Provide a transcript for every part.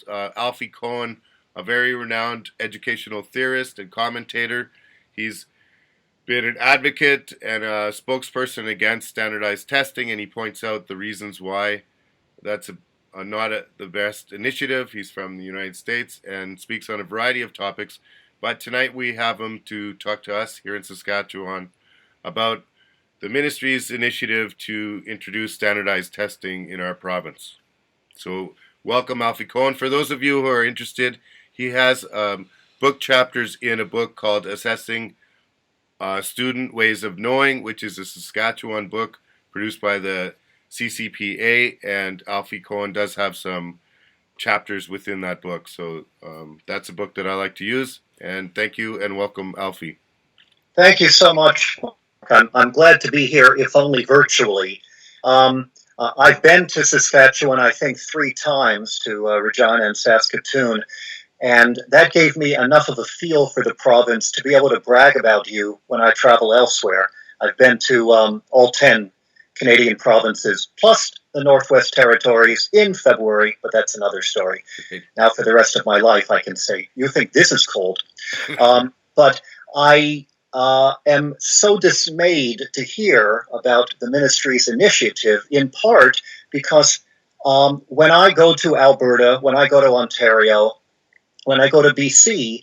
Alfie Kohn, a very renowned educational theorist and commentator. He's been an advocate and a spokesperson against standardized testing, and he points out the reasons why that's the best initiative. He's from the United States and speaks on a variety of topics. But tonight we have him to talk to us here in Saskatchewan about the ministry's initiative to introduce standardized testing in our province. So, welcome, Alfie Kohn. For those of you who are interested, he has book chapters in a book called Assessing Student Ways of Knowing, which is a Saskatchewan book produced by the CCPA, and Alfie Kohn does have some chapters within that book. So that's a book that I like to use. And thank you and welcome, Alfie. Thank you so much. I'm glad to be here, if only virtually. I've been to Saskatchewan, I think, 3 times, to Regina and Saskatoon, and that gave me enough of a feel for the province to be able to brag about you when I travel elsewhere. I've been to all 10 Canadian provinces, plus the Northwest Territories in February, but that's another story. Now for the rest of my life, I can say, you think this is cold. But I am so dismayed to hear about the ministry's initiative, in part because when I go to Alberta, when I go to Ontario, when I go to BC,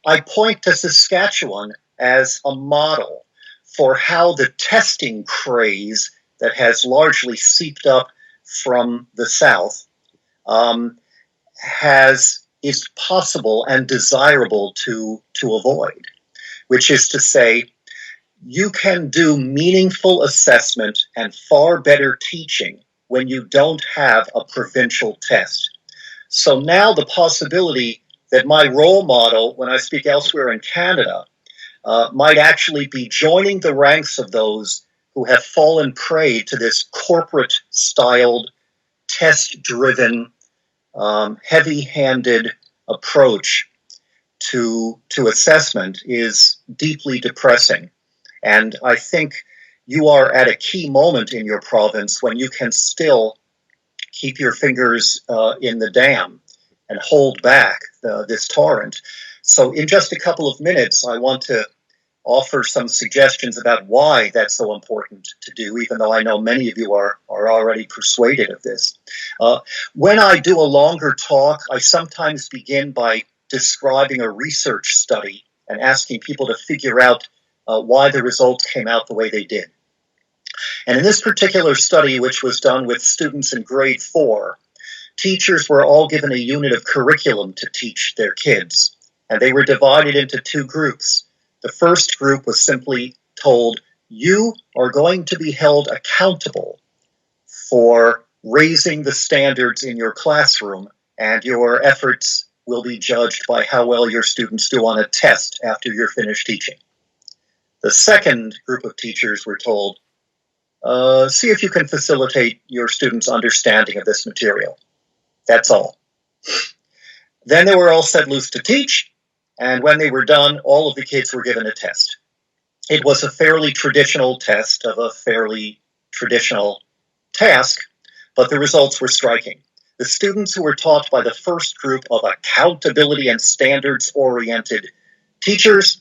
I point to Saskatchewan as a model for how the testing craze that has largely seeped up from the South is possible and desirable to avoid, which is to say, you can do meaningful assessment and far better teaching when you don't have a provincial test. So now the possibility that my role model, when I speak elsewhere in Canada, might actually be joining the ranks of those who have fallen prey to this corporate-styled, test-driven, heavy-handed approach to assessment is deeply depressing. And I think you are at a key moment in your province when you can still keep your fingers in the dam and hold back this torrent. So in just a couple of minutes, I want to offer some suggestions about why that's so important to do, even though I know many of you are already persuaded of this. When I do a longer talk, I sometimes begin by describing a research study and asking people to figure out why the results came out the way they did. And in this particular study, which was done with students in grade 4, teachers were all given a unit of curriculum to teach their kids, and they were divided into 2 groups. The first group was simply told, you are going to be held accountable for raising the standards in your classroom, and your efforts will be judged by how well your students do on a test after you're finished teaching. The second group of teachers were told, see if you can facilitate your students' understanding of this material. That's all. Then they were all set loose to teach, and when they were done, all of the kids were given a test. It was a fairly traditional test of a fairly traditional task, but the results were striking. The students who were taught by the first group of accountability and standards-oriented teachers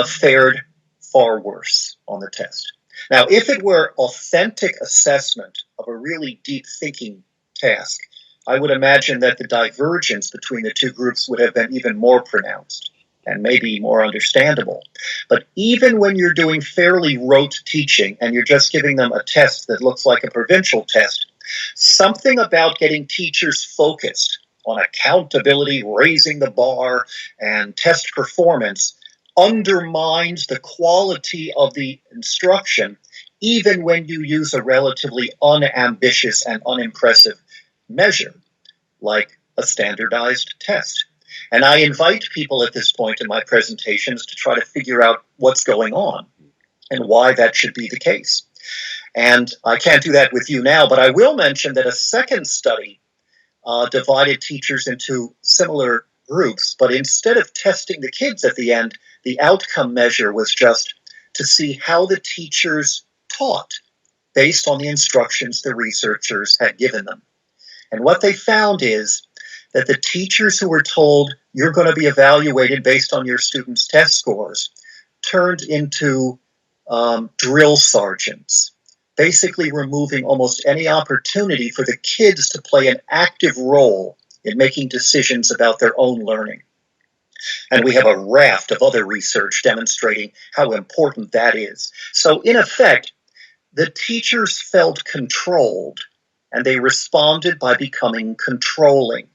fared far worse on the test. Now, if it were authentic assessment of a really deep thinking task, I would imagine that the divergence between the 2 groups would have been even more pronounced and maybe more understandable. But even when you're doing fairly rote teaching and you're just giving them a test that looks like a provincial test, something about getting teachers focused on accountability, raising the bar, and test performance undermines the quality of the instruction, even when you use a relatively unambitious and unimpressive measure, like a standardized test. And I invite people at this point in my presentations to try to figure out what's going on and why that should be the case. And I can't do that with you now, but I will mention that a second study divided teachers into similar groups, but instead of testing the kids at the end, the outcome measure was just to see how the teachers taught based on the instructions the researchers had given them. And what they found is that the teachers who were told you're going to be evaluated based on your students' test scores turned into drill sergeants, basically removing almost any opportunity for the kids to play an active role in making decisions about their own learning. And we have a raft of other research demonstrating how important that is. So, in effect, the teachers felt controlled, and they responded by becoming controlling.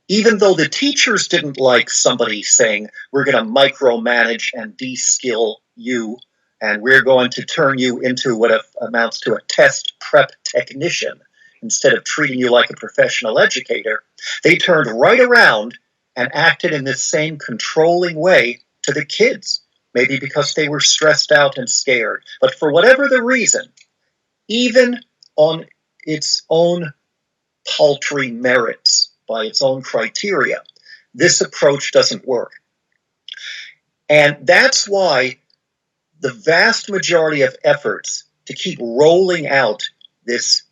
Even though the teachers didn't like somebody saying, we're going to micromanage and de-skill you, and we're going to turn you into what amounts to a test prep technician instead of treating you like a professional educator, they turned right around and acted in this same controlling way to the kids, maybe because they were stressed out and scared. But for whatever the reason, even on its own paltry merits, by its own criteria, this approach doesn't work. And that's why the vast majority of efforts to keep rolling out this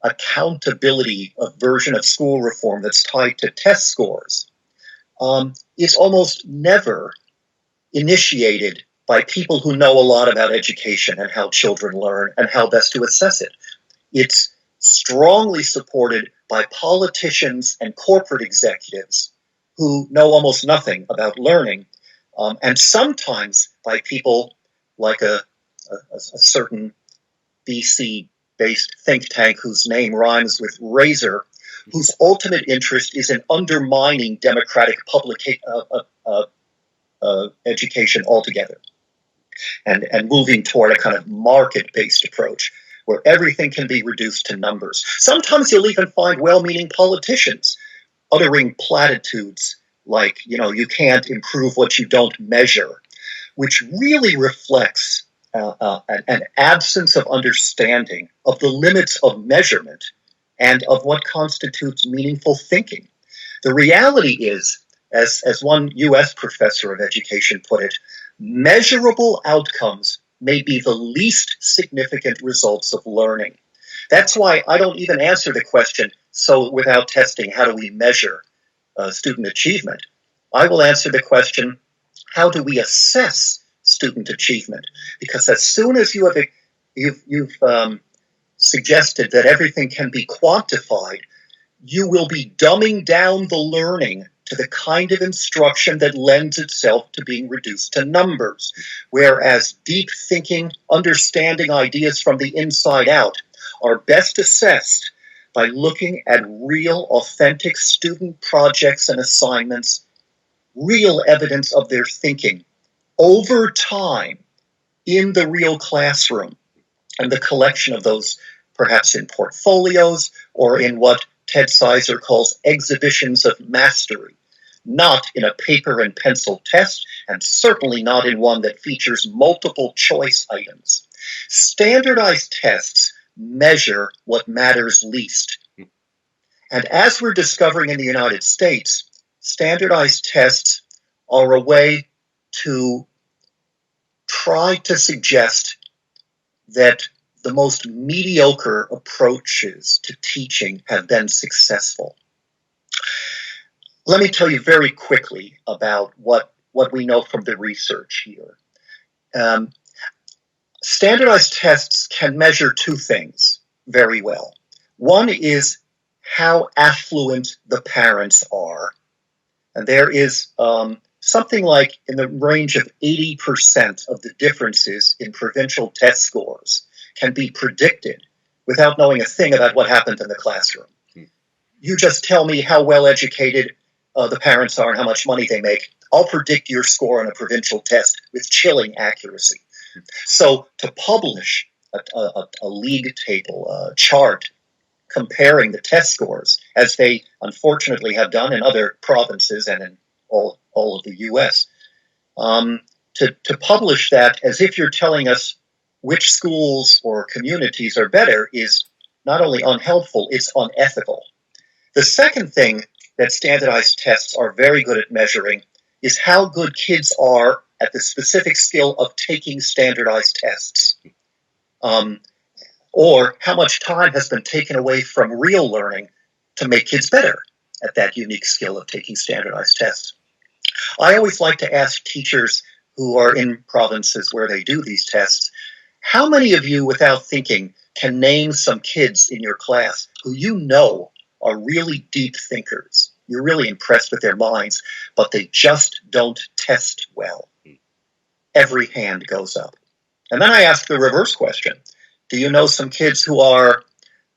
accountability version of school reform that's tied to test scores is almost never initiated by people who know a lot about education and how children learn and how best to assess it. It's strongly supported by politicians and corporate executives who know almost nothing about learning, and sometimes by people like a certain BC-based think tank whose name rhymes with razor, whose ultimate interest is in undermining democratic public education altogether, and moving toward a kind of market-based approach where everything can be reduced to numbers. Sometimes you'll even find well-meaning politicians uttering platitudes like, you can't improve what you don't measure, which really reflects an absence of understanding of the limits of measurement and of what constitutes meaningful thinking. The reality is, as one US professor of education put it, measurable outcomes may be the least significant results of learning. That's why I don't even answer the question, so without testing, how do we measure student achievement? I will answer the question, how do we assess student achievement? Because as soon as you've suggested that everything can be quantified, you will be dumbing down the learning to the kind of instruction that lends itself to being reduced to numbers, whereas deep thinking, understanding ideas from the inside out are best assessed by looking at real, authentic student projects and assignments, real evidence of their thinking over time in the real classroom, and the collection of those perhaps in portfolios or in what Ted Sizer calls exhibitions of mastery, not in a paper and pencil test, and certainly not in one that features multiple choice items. Standardized tests measure what matters least. And as we're discovering in the United States, standardized tests are a way to try to suggest that the most mediocre approaches to teaching have been successful. Let me tell you very quickly about what we know from the research here. Standardized tests can measure two things very well. One is how affluent the parents are. And there is something like in the range of 80% of the differences in provincial test scores can be predicted without knowing a thing about what happened in the classroom. You just tell me how well educated the parents are and how much money they make. I'll predict your score on a provincial test with chilling accuracy. So to publish a league table chart comparing the test scores, as they unfortunately have done in other provinces and in all of the US, to publish that as if you're telling us which schools or communities are better is not only unhelpful, it's unethical. The second thing that standardized tests are very good at measuring is how good kids are at the specific skill of taking standardized tests, or how much time has been taken away from real learning to make kids better at that unique skill of taking standardized tests. I always like to ask teachers who are in provinces where they do these tests, how many of you, without thinking, can name some kids in your class who you know are really deep thinkers? You're really impressed with their minds, but they just don't test well. Every hand goes up. And then I ask the reverse question. Do you know some kids who are,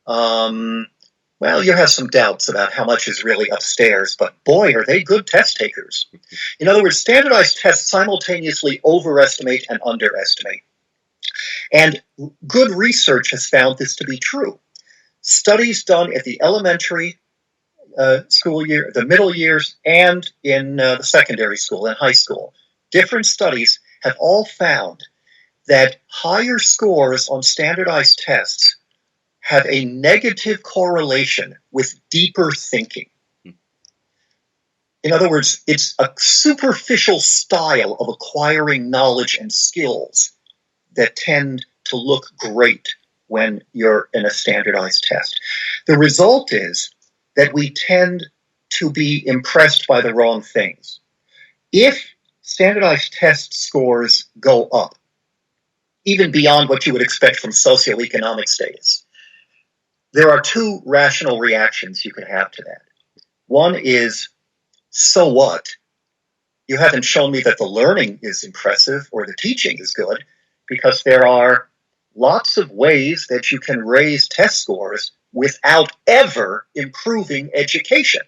well, you have some doubts about how much is really upstairs, but boy, are they good test takers. In other words, standardized tests simultaneously overestimate and underestimate. And good research has found this to be true. Studies done at the elementary school year, the middle years, and in the secondary school and high school, different studies have all found that higher scores on standardized tests have a negative correlation with deeper thinking. In other words, it's a superficial style of acquiring knowledge and skills that tend to look great when you're in a standardized test. The result is that we tend to be impressed by the wrong things. If standardized test scores go up, even beyond what you would expect from socioeconomic status, there are two rational reactions you can have to that. One is, so what? You haven't shown me that the learning is impressive or the teaching is good, because there are lots of ways that you can raise test scores without ever improving education.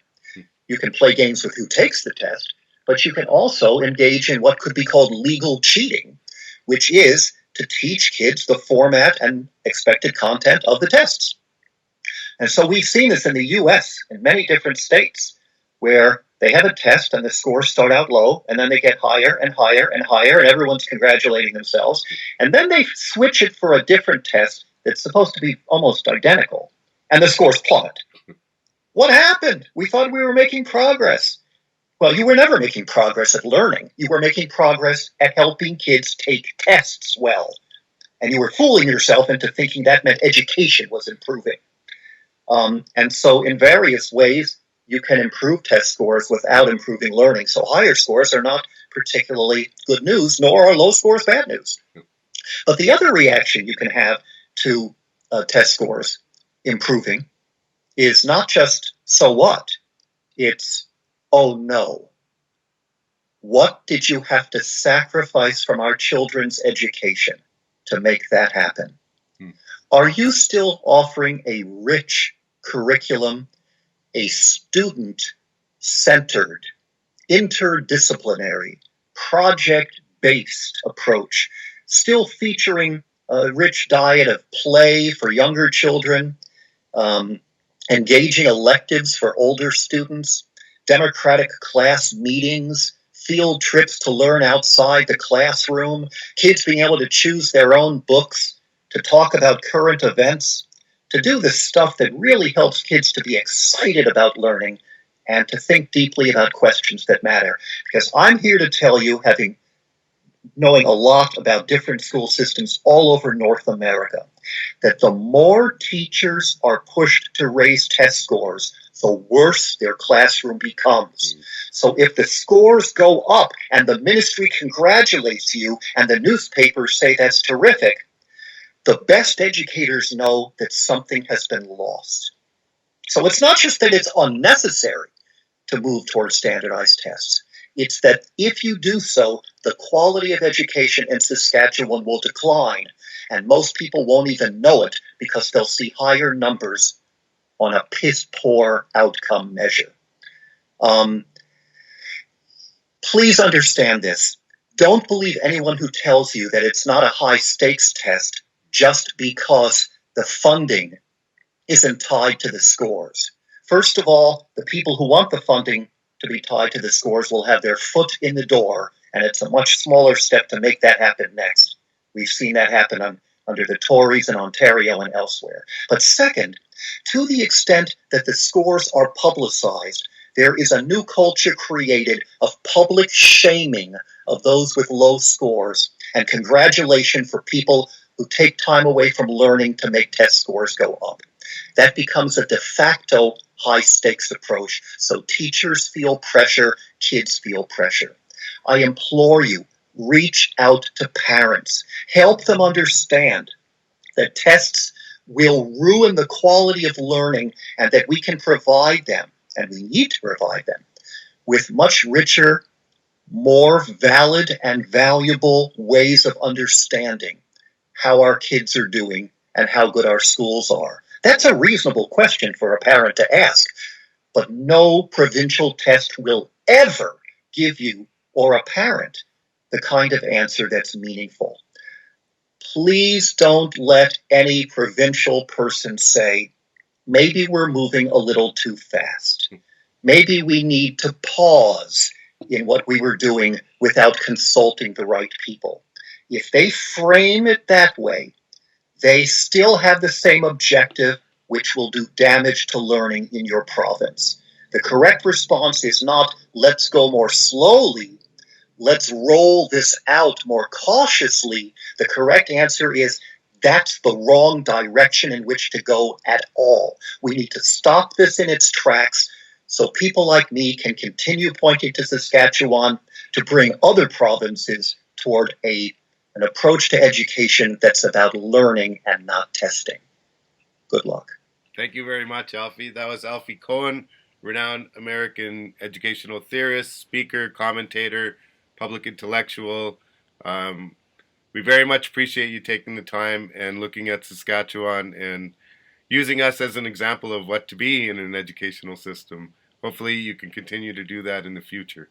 You can play games with who takes the test, but you can also engage in what could be called legal cheating, which is to teach kids the format and expected content of the tests. And so we've seen this in the US in many different states where they have a test and the scores start out low and then they get higher and higher and higher and everyone's congratulating themselves. And then they switch it for a different test that's supposed to be almost identical and the scores plummet. What happened? We thought we were making progress. Well, you were never making progress at learning. You were making progress at helping kids take tests well. And you were fooling yourself into thinking that meant education was improving. And so in various ways, you can improve test scores without improving learning. So higher scores are not particularly good news, nor are low scores bad news. But the other reaction you can have to test scores improving is not just, so what? It's, oh no. What did you have to sacrifice from our children's education to make that happen? Are you still offering a rich curriculum, a student-centered, interdisciplinary, project-based approach, still featuring a rich diet of play for younger children, engaging electives for older students, democratic class meetings, field trips to learn outside the classroom, kids being able to choose their own books, to talk about current events, to do the stuff that really helps kids to be excited about learning and to think deeply about questions that matter. Because I'm here to tell you, knowing a lot about different school systems all over North America, that the more teachers are pushed to raise test scores, the worse their classroom becomes. So if the scores go up and the ministry congratulates you and the newspapers say that's terrific, the best educators know that something has been lost. So it's not just that it's unnecessary to move towards standardized tests. It's that if you do so, the quality of education in Saskatchewan will decline, and most people won't even know it because they'll see higher numbers on a piss-poor outcome measure. Please understand this. Don't believe anyone who tells you that it's not a high-stakes test just because the funding isn't tied to the scores. First of all, the people who want the funding to be tied to the scores will have their foot in the door, and it's a much smaller step to make that happen next. We've seen that happen under the Tories in Ontario and elsewhere. But second, to the extent that the scores are publicized, there is a new culture created of public shaming of those with low scores and congratulation for people who take time away from learning to make test scores go up. That becomes a de facto high-stakes approach. So teachers feel pressure, kids feel pressure. I implore you, reach out to parents. Help them understand that tests will ruin the quality of learning and that we can provide them, and we need to provide them, with much richer, more valid and valuable ways of understanding how our kids are doing and how good our schools are. That's a reasonable question for a parent to ask, but no provincial test will ever give you or a parent the kind of answer that's meaningful. Please don't let any provincial person say, maybe we're moving a little too fast. Maybe we need to pause in what we were doing without consulting the right people. If they frame it that way, they still have the same objective, which will do damage to learning in your province. The correct response is not, let's go more slowly, let's roll this out more cautiously. The correct answer is, that's the wrong direction in which to go at all. We need to stop this in its tracks so people like me can continue pointing to Saskatchewan to bring other provinces toward an approach to education that's about learning and not testing. Good luck. Thank you very much, Alfie. That was Alfie Kohn, renowned American educational theorist, speaker, commentator, public intellectual. We very much appreciate you taking the time and looking at Saskatchewan and using us as an example of what to be in an educational system. Hopefully you can continue to do that in the future.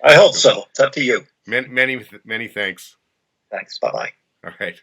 I hope so. It's up to you. Many thanks. Thanks. Bye-bye. All right.